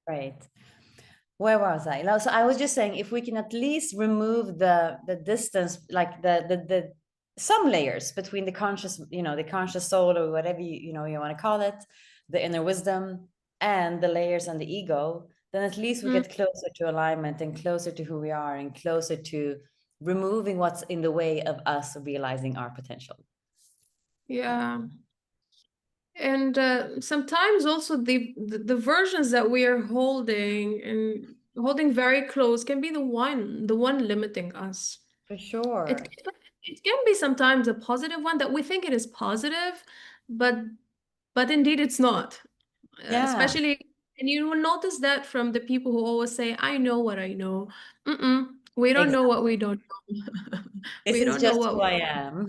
Right. Where was I? So I was just saying, if we can at least remove the distance, like the some layers between the conscious, the conscious soul, or whatever you want to call it, the inner wisdom, and the layers and the ego, then at least we Mm. get closer to alignment and closer to who we are and closer to removing what's in the way of us realizing our potential. Yeah. And sometimes also the versions that we are holding and holding very close can be the one limiting us. For It sure. it can be sometimes a positive one that we think it is positive, but indeed it's not. Yeah, Especially, and you will notice that from the people who always say, "I know what I know." Mm-mm, we don't know what exactly. we don't know. This We is don't know just what who I am.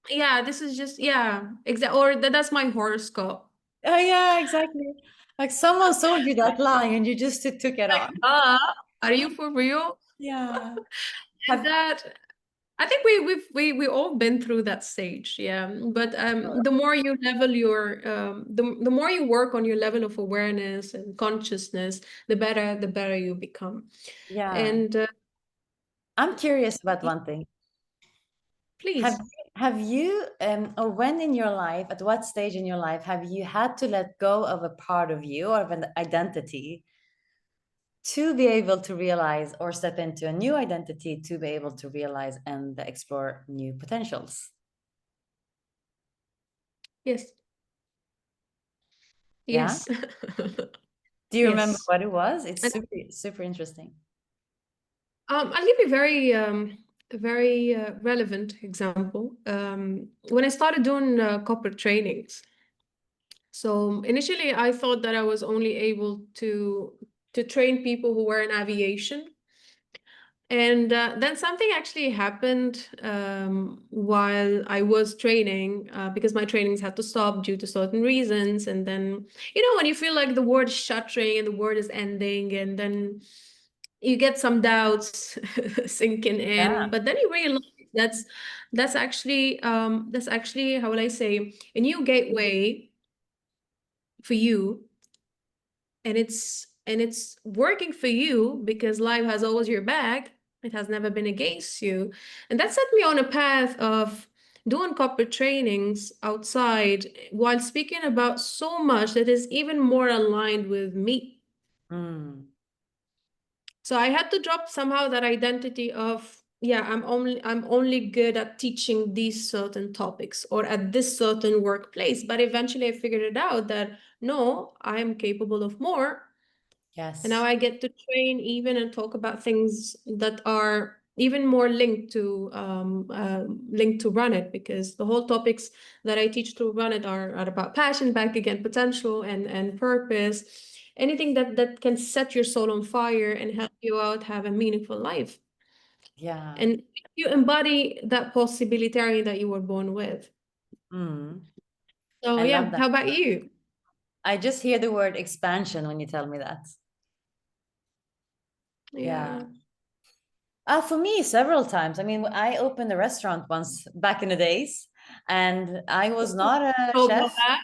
yeah, this is just, yeah, exactly. Or that's my horoscope. Oh yeah, exactly. Like someone sold you that lie and you just took it Like, on. are you for real? Yeah. And Have that, I think we all been through that stage, yeah. But the more you level your the more you work on your level of awareness and consciousness, the better you become. yeah. And I'm curious about one thing. Have please. have you or when in your life, at what stage in your life have you had to let go of a part of you or of an identity to be able to realize or step into a new identity to be able to realize and explore new potentials? Yes. Yeah. Yes. Do you remember Yes. what it was? It's And super, super interesting. I'll give you a very relevant example. When I started doing corporate trainings, so initially I thought that I was only able to train people who were in aviation. And then something actually happened while I was training because my trainings had to stop due to certain reasons. And then, when you feel like the word is shuttering and the word is ending, and then you get some doubts sinking in, Yeah. but then you realize that's actually how will I say, a new gateway for you, and it's working for you because life has always your back. It has never been against you. And that set me on a path of doing corporate trainings outside while speaking about so much that is even more aligned with me. Mm. So I had to drop somehow that identity of, yeah, I'm only good at teaching these certain topics or at this certain workplace. But eventually I figured it out that no, I am capable of more. And now Yes. I get to train even and talk about things that are even more linked to Run It, because the whole topics that I teach through Run It are about passion, back again, potential, and purpose. Anything that can set your soul on fire and help you out have a meaningful life. Yeah. And you embody that possibility that you were born with. Mm. So I yeah, love that. how about you? I just hear the word expansion when you tell me that. Yeah. Yeah. For me, several times. I mean, I opened a restaurant once back in the days, and I was Ooh, not a so about chef. that.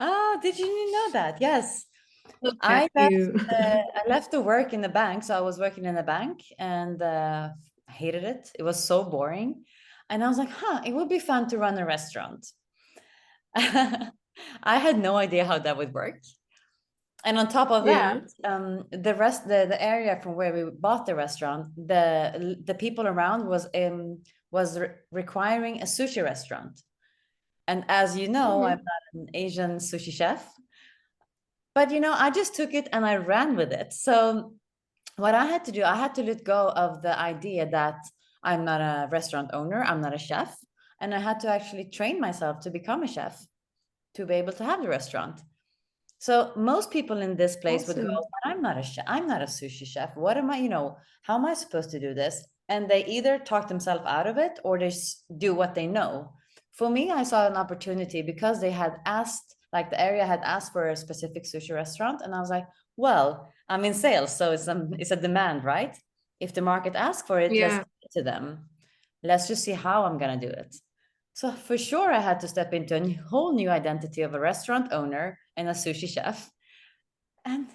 Oh, did you know that? Yes. Look at I left, you. I left to work in the bank. So I was working in the bank and I hated it. It was so boring. And I was like, huh, it would be fun to run a restaurant. I had no idea how that would work. And on top of that, Yeah. the area from where we bought the restaurant, the people around was requiring a sushi restaurant. And as you know, I'm Mhm. not an Asian sushi chef, but I just took it and I ran with it. So what I had to do, I had to let go of the idea that I'm not a restaurant owner, I'm not a chef, and I had to actually train myself to become a chef to be able to have the restaurant. So most people in this place would go, Awesome. I'm not a chef, I'm not a sushi chef. What am I, how am I supposed to do this? And they either talk themselves out of it or they do what they know. For me, I saw an opportunity because they had asked, like the area had asked for a specific sushi restaurant. And I was like, well, I'm in sales, so it's a demand, right? If the market asks for it, let's Yeah. give it to them. Let's just see how I'm gonna do it. So for sure, I had to step into a whole new identity of a restaurant owner and a sushi chef. And,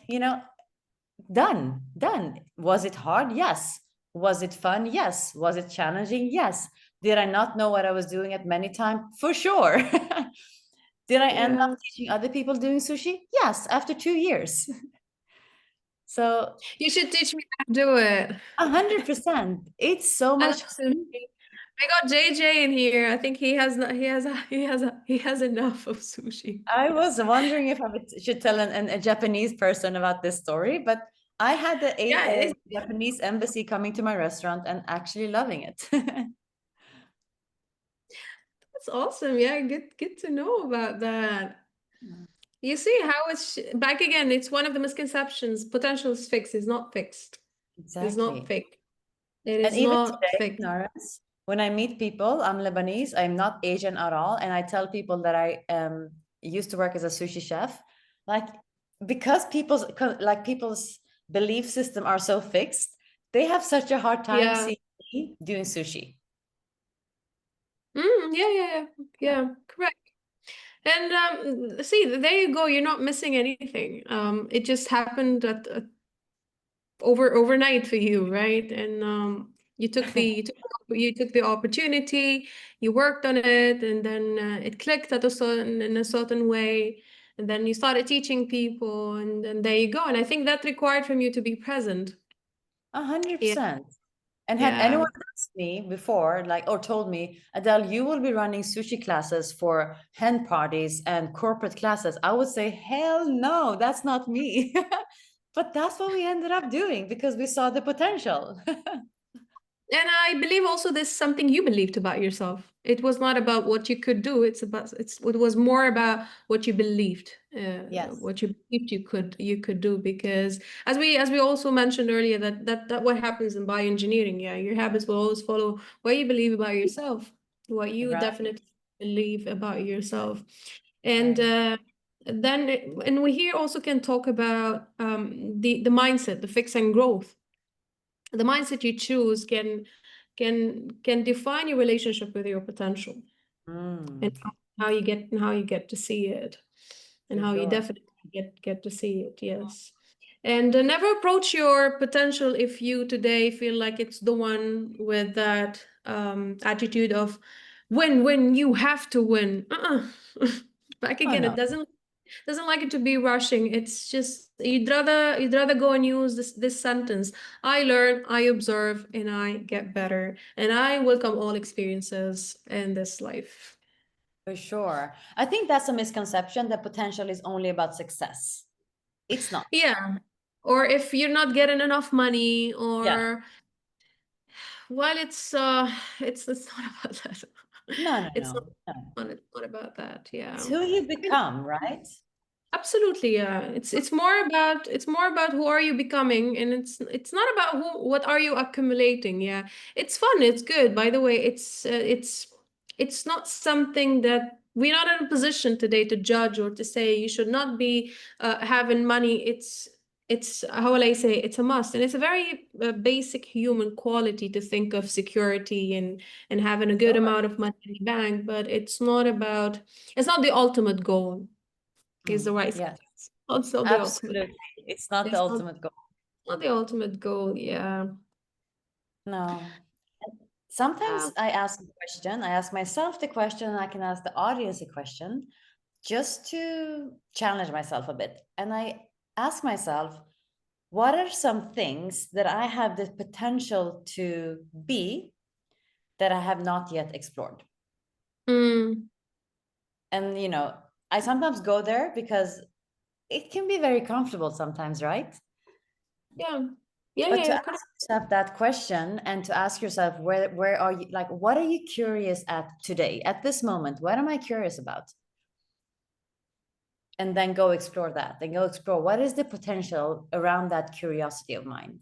done. Was it hard? Yes. Was it fun? Yes. Was it challenging? Yes. Did I not know what I was doing at many times? For sure. Did I end up Yeah. teaching other people doing sushi? Yes, after 2 years. So You should teach me how to do it. 100%. It's so I much love fun. sushi. I got JJ in here. I think he has not, he has enough of sushi. I was wondering if should tell a Japanese person about this story, but I had Yeah, a Japanese embassy coming to my restaurant and actually loving it. that's awesome. Yeah, good to know about that. You see how it's back again. It's one of the misconceptions. Potential is fixed. Is not fixed. It's not Exactly. fake. It And is even not today, fake. Naras, when I meet people, I'm Lebanese, I'm not Asian at all. And I tell people that I used to work as a sushi chef, like because people's belief system are so fixed, they have such a hard time Yeah. seeing me doing sushi. Yeah. Correct. And see, there you go. You're not missing anything. It just happened overnight for you, right? And you took the opportunity, you worked on it, and then it clicked in a certain way, and then you started teaching people, and then there you go. And I think that required from you to be present. Yeah, 100%. And had yeah. anyone asked me before, like, or told me, Adele, you will be running sushi classes for hen parties and corporate classes, I would say, hell no, that's not me. But that's what we ended up doing because we saw the potential. And I believe also there's something you believed about yourself. It was not about what you could do. It was more about what you believed, Yes, what you believed you could do. Because as we also mentioned earlier, that what happens in bioengineering, yeah, your habits will always follow what you believe about yourself, what you right, definitely believe about yourself. And right. and we here also can talk about the mindset, the fix and growth. The mindset you choose can define your relationship with your potential, and Mm, how you get to see it, and for how you sure. definitely get to see it. Yes. And never approach your potential if you today feel like it's the one with that attitude of win, you have to win. Back Oh, again, it no, doesn't like it to be rushing. It's just you'd rather go and use this sentence. I learn, I observe, and I get better. And I welcome all experiences in this life. for sure. I think that's a misconception that potential is only about success. It's not. Yeah. Or if you're not getting enough money, Yeah. or well, it's not about that. No, no, It's no, no. not about that. Yeah. It's who you become, right? Absolutely, yeah. It's more about who are you becoming, and it's not about what are you accumulating. Yeah, it's fun. It's good. By the way, it's not something that we're not in a position today to judge or to say you should not be having money. It's how will I say, it's a must, and it's a very basic human quality to think of security and having a good Sure. amount of money in the bank. But it's not the ultimate goal is the right Yes, sentence. It's not the ultimate. absolutely. It's not the It's ultimate goal. not the ultimate goal. Yeah. No. Uh, Sometimes I ask a question, I ask myself the question, and I can ask the audience a question just to challenge myself a bit. And I ask myself, what are some things that I have the potential to be that I have not yet explored? mm, And, I sometimes go there because it can be very comfortable sometimes, right? yeah. But to Correct. ask yourself that question and to ask yourself, where are you, like, what are you curious at today, at this moment? What am I curious about? And then go explore that. Then go explore what is the potential around that curiosity of mine.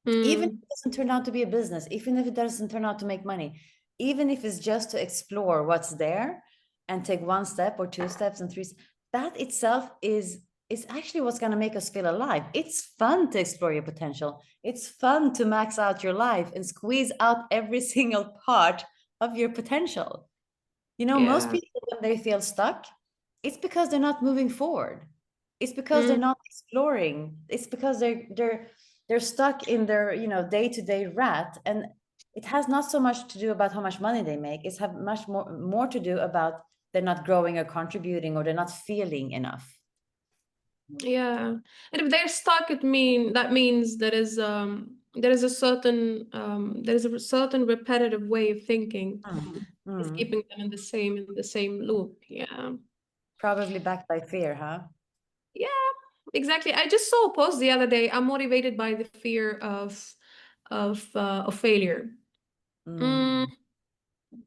Even if Mm, it doesn't turn out to be a business, even if it doesn't turn out to make money, even if it's just to explore what's there and take one step or two steps and three, that itself is actually what's going to make us feel alive. It's fun to explore your potential. It's fun to max out your life and squeeze out every single part of your potential. Most yeah. people, when they feel stuck, it's because they're not moving forward. it's because they're not exploring. It's because they're stuck in their, day-to-day rat. And it has not so much to do about how much money they make. It's have much more to do about they're not growing or contributing, or they're not feeling enough. Yeah. And if they're stuck, that means there is a certain repetitive way of thinking is Mm. keeping them in the same loop. Yeah. Probably backed by fear, huh? Yeah, exactly. I just saw a post the other day. I'm motivated by the fear of failure. Mm, Mm.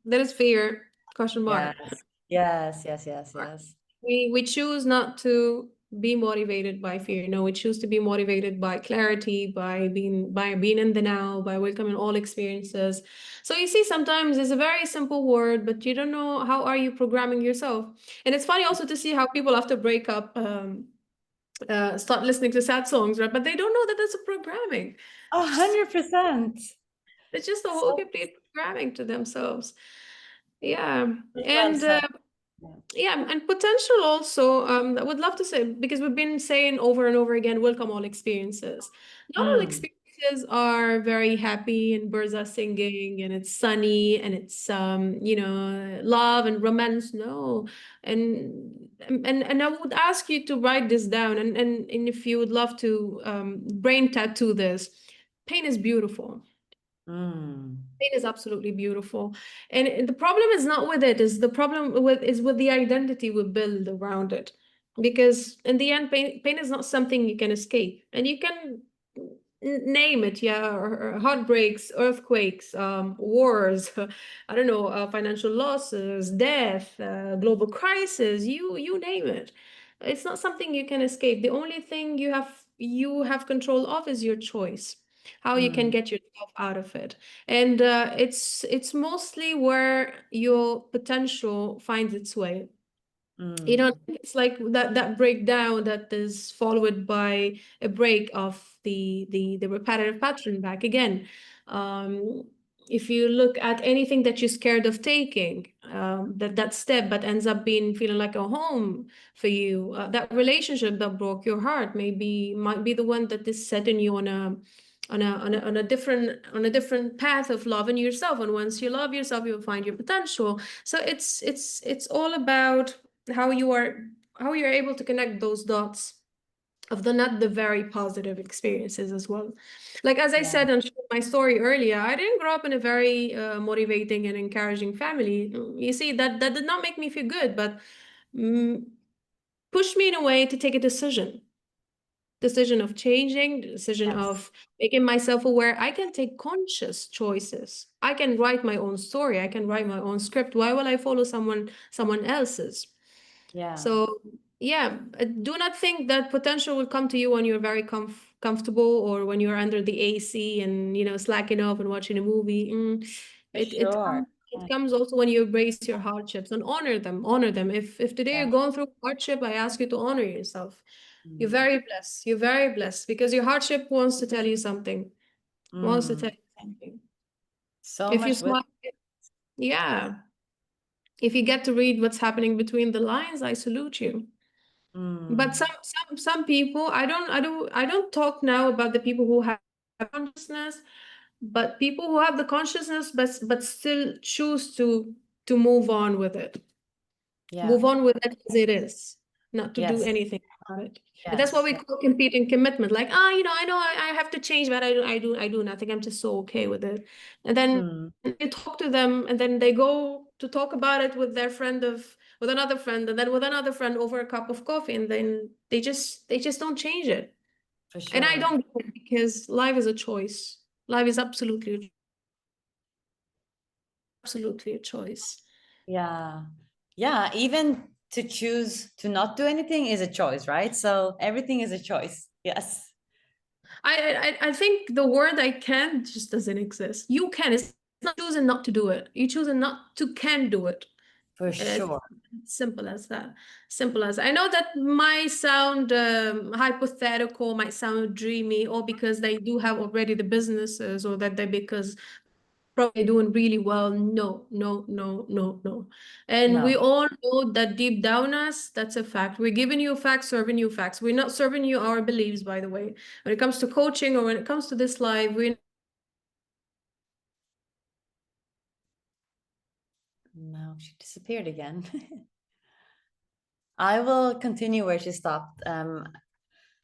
there is fear, question mark. Yes. Yes, yes, yes, yes. We choose not to be motivated by fear. No, we choose to be motivated by clarity, by being in the now, by welcoming all experiences. So you see, sometimes it's a very simple word, but you don't know how are you programming yourself. And it's funny also to see how people after breakup start listening to sad songs, right? But they don't know that that's a programming. 100%. It's just a whole So complete programming to themselves. Yeah. well And said. Yeah. yeah, and potential also, I would love to say, because we've been saying over and over again, welcome all experiences. Not all Mm. experiences are very happy and birds are singing and it's sunny and it's love and romance. No. And I would ask you to write this down, and if you would love to brain tattoo this, pain is beautiful. Mm. Pain is absolutely beautiful. And the problem is not with it, is the problem with the identity we build around it. Because in the end, pain is not something you can escape. And you can name it, yeah, or heartbreaks, earthquakes, wars, I don't know, financial losses, death, global crisis, you name it. It's not something you can escape. The only thing you have control of is your choice, how you can Mm. get yourself out of it. And it's mostly where your potential finds its way. Mm. It's like that breakdown that is followed by a break of the repetitive pattern back again. um if you look at anything that you're scared of taking, that step, but ends up being feeling like a home for you, that relationship that broke your heart might be the one that is setting you on a different path of loving yourself. And once you love yourself, you'll find your potential. So it's all about how you're able to connect those dots of the not the very positive experiences as well. Like as I Yeah, said on my story earlier, I didn't grow up in a very motivating and encouraging family. You see, that did not make me feel good, but mm, pushed me in a way to take a decision of changing, the decision yes. of making myself aware. I can take conscious choices. I can write my own story. I can write my own script. Why will I follow someone else's? Yeah. So yeah, do not think that potential will come to you when you're very comfortable, or when you're under the AC and slacking off and watching a movie. For It it sure. comes it comes also when you embrace your hardships and honor them. Honor them. If today Yeah. you're going through hardship, I ask you to honor yourself. You're Mm. very blessed. You're very blessed because your hardship wants to tell you something. Wants to Mm. tell you something. So If you much with. smile, yeah. If you get to read what's happening between the lines, I salute you. But Mm. some people, I don't talk now about the people who have consciousness, but people who have the consciousness but still choose to move on with it. Yeah. Move on with it as it is, not to do Yes. anything about it. And that's what Yes. we call competing commitment. Like, I know I have to change, but I do nothing. I'm just so okay with it. And then Mm. you talk to them, and then they go to talk about it with with another friend, and then with another friend over a cup of coffee, and then they just don't change it. For And I sure. don't get it, because life is a choice. Life is absolutely a choice. Yeah. Yeah. Even to choose to not do anything is a choice, right? So everything is a choice. Yes. I think the word I can just doesn't exist. You can. It's not choosing not to do it. You choosing not to can do it. For It's sure. simple as that. Simple as I know that might sound hypothetical, might sound dreamy, or because they do have already the businesses, or that they because probably doing really well. No, no, no, no, no. And we No. all know that deep down us, that's a fact. We're giving you facts, serving you facts. We're not serving you our beliefs, by the way. When it comes to coaching or when it comes to this live, we're No, she disappeared again. I will continue where she stopped.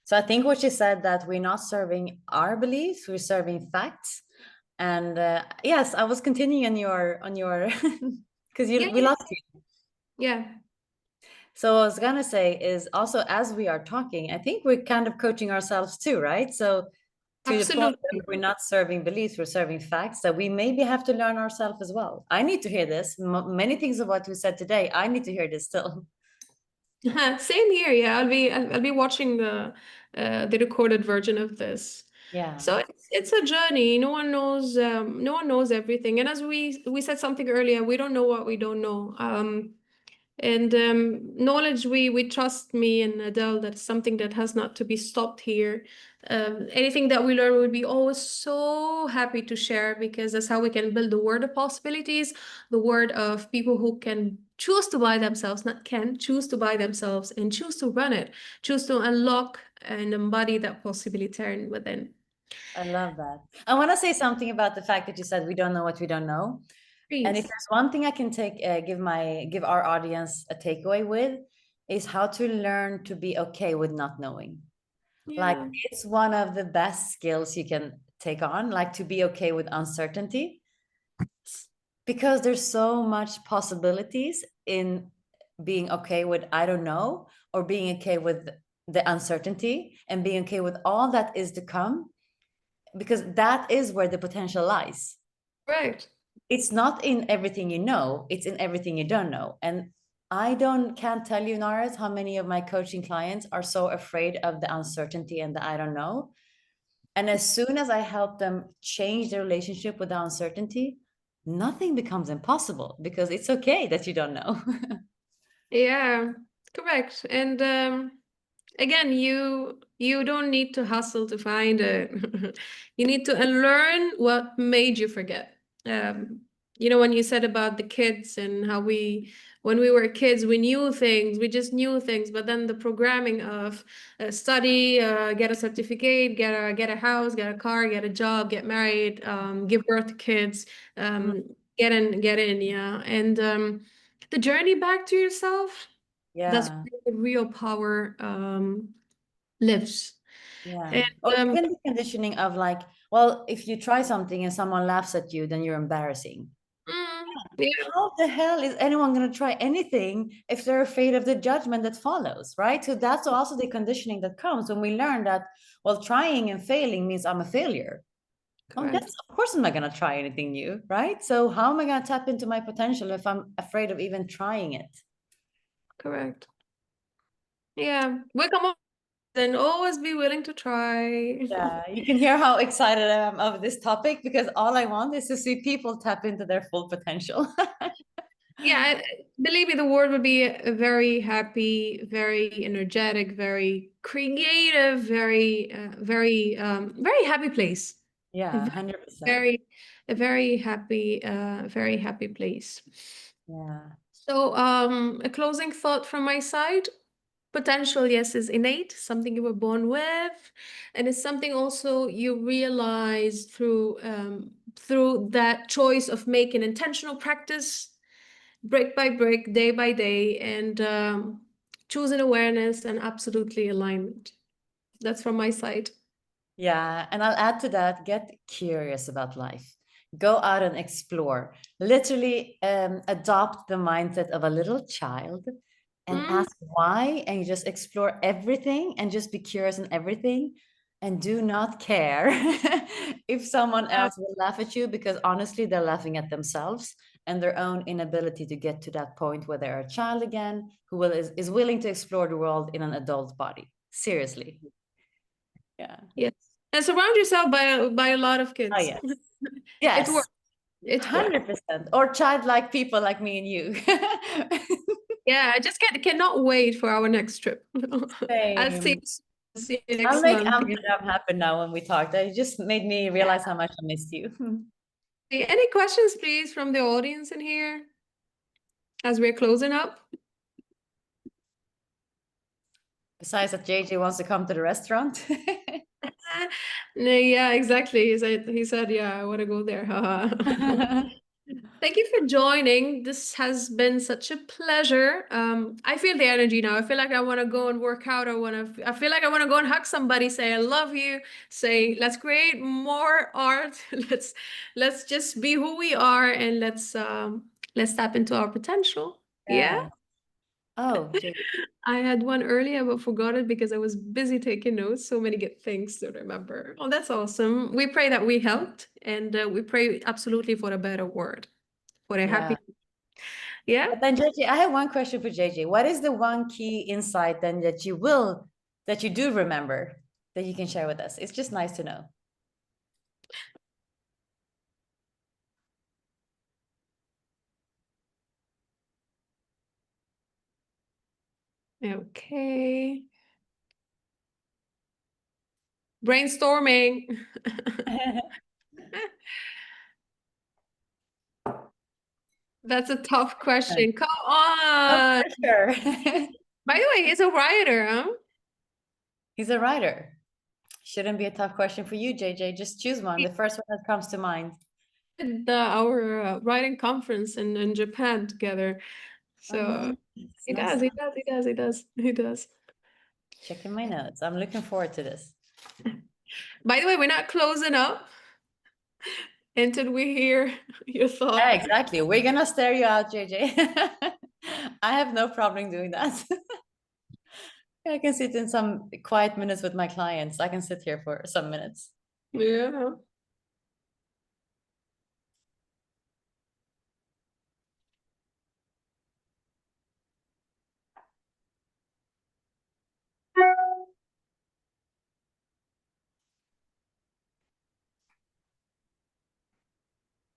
So I think what she said, that we're not serving our beliefs, we're serving facts. And yes, I was continuing on your because yeah, we lost you. yeah, So what I was gonna say is also, as we are talking, I think we're kind of coaching ourselves too, right? So to the point that absolutely. we're not serving beliefs, we're serving facts that we maybe have to learn ourselves as well. I need to hear this. Many things of what we said today, I need to hear this still. Same here. Yeah, I'll be watching the recorded version of this. Yeah, So it's a journey. No one knows everything. And as we said something earlier, we don't know what we don't know. And knowledge, we trust me and Adele, that's something that has not to be stopped here. Anything that we learn, we'll be always so happy to share, because that's how we can build the world of possibilities, the world of people who can choose to buy themselves, not can, choose to buy themselves and choose to run it, choose to unlock and embody that possibility within. I love that. I want to say something about the fact that you said we don't know what we don't know. And if Please. there's one thing I can give our audience a takeaway with, is how to learn to be okay with not knowing. Like, Yeah, it's one of the best skills you can take on, like to be okay with uncertainty, because there's so much possibilities in being okay with I don't know, or being okay with the uncertainty and being okay with all that is to come, because that is where the potential lies. right. It's not in everything you know, it's in everything you don't know. And I don't can't tell you, Naras, how many of my coaching clients are so afraid of the uncertainty and the I don't know. And as soon as I help them change their relationship with the uncertainty, nothing becomes impossible, because it's okay that you don't know. Yeah, correct. And again, you don't need to hustle to find it. You need to unlearn what made you forget. When you said about the kids and how when we were kids, we knew things, we just knew things, but then the programming of study, get a certificate, get a house, get a car, get a job, get married, give birth to kids, um, get in, yeah. And the journey back to yourself, that's Yeah, where the real power lives. yeah. And Or even the conditioning of like, well, if you try something and someone laughs at you, then you're embarrassing. yeah, How the hell is anyone going to try anything if they're afraid of the judgment that follows, right? So that's also the conditioning that comes when we learn that, well, trying and failing means I'm a failure. Oh, correct, that's, of course I'm not going to try anything new, right? So how am I going to tap into my potential if I'm afraid of even trying it? correct. Yeah, wake up and always be willing to try. Yeah, you can hear how excited I am of this topic, because all I want is to see people tap into their full potential. Yeah, believe me, the world would be a very happy, very energetic, very creative, very happy place. A Yeah, ve- 100%. very, a very happy place. Yeah. So, a closing thought from my side. Potential, yes, is innate, something you were born with, and it's something also you realize through that choice of making intentional practice, brick by brick, day by day, and choosing awareness and absolutely alignment. That's from my side. Yeah, and I'll add to that, get curious about life. Go out and explore. Literally, adopt the mindset of a little child and Mm, ask why, and you just explore everything and just be curious in everything, and do not care if someone yeah, else will laugh at you, because honestly, they're laughing at themselves and their own inability to get to that point where they're a child again, is willing to explore the world in an adult body. Seriously. Yeah. yes. And surround yourself by a lot of Oh, kids. yes. It Yes, works. It works. 100%. Or childlike people like me and you. Yeah, I just cannot wait for our next trip. I'll Same. see you I'll next make month. Amsterdam happen now when we talked. It just made me realize how much I missed you. Any questions, please, from the audience in here as we're closing up? Besides that, JJ wants to come to the restaurant. No, yeah, exactly. He said, yeah, I want to go there. Thank you for joining. This has been such a pleasure. I feel the energy now. I feel like I want to go and work out. I feel like I want to go and hug somebody, say I love you, say let's create more art. Let's just be who we are, and let's tap into our potential. Yeah. Oh, JJ. I had one earlier but forgot it because I was busy taking notes. So many good things to remember. Oh, that's awesome. We pray that we helped, and we pray absolutely for a better world, for a happy. Yeah. But then JJ, I have one question for JJ. What is the one key insight then that you do remember that you can share with us? It's just nice to know. Okay. Brainstorming. That's a tough question. Come Oh, on. for sure. By the way, he's a writer, huh? He's a writer. Shouldn't be a tough question for you, JJ. Just choose one. The first one that comes to mind. Our writing conference in Japan together. So nice. he Nice. He does. Checking my notes. I'm looking forward to this. By the way, we're not closing up until we hear your thoughts. Yeah, exactly. We're gonna stare you out, JJ. I have no problem doing that. I can sit in some quiet minutes with my clients. I can sit here for some minutes. Yeah.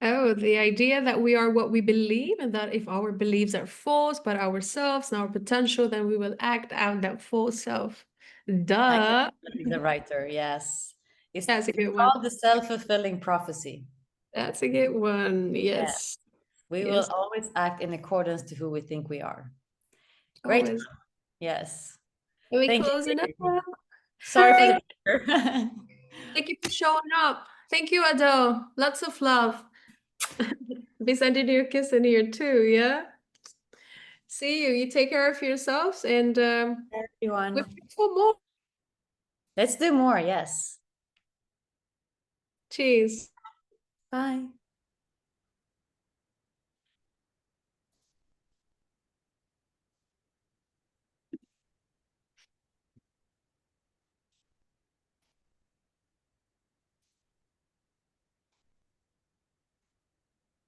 Oh, the idea that we are what we believe, and that if our beliefs are false but ourselves and our potential, then we will act out that false self. Duh. The writer, yes. That's a It's good one. called the self-fulfilling prophecy. That's a good one. Yeah. Yes. We will always act in accordance to who we think we are. Great. Always. Yes. Are we Thank closing you. up? Sorry for the picture. Thank you for showing up. Thank you, Adele. Lots of love. Be sending you a kiss in here too, yeah? See you. You take care of yourselves, and Everyone. we're for more. Let's do more, yes. Cheers. Bye.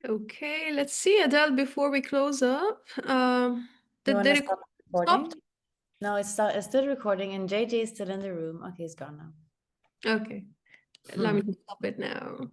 Okay, let's see, Adele, before we close up. You Did want to they stop recording? stopped? No, it's still recording, and JJ is still in the room. Okay, he's gone now. Okay, let me stop it now.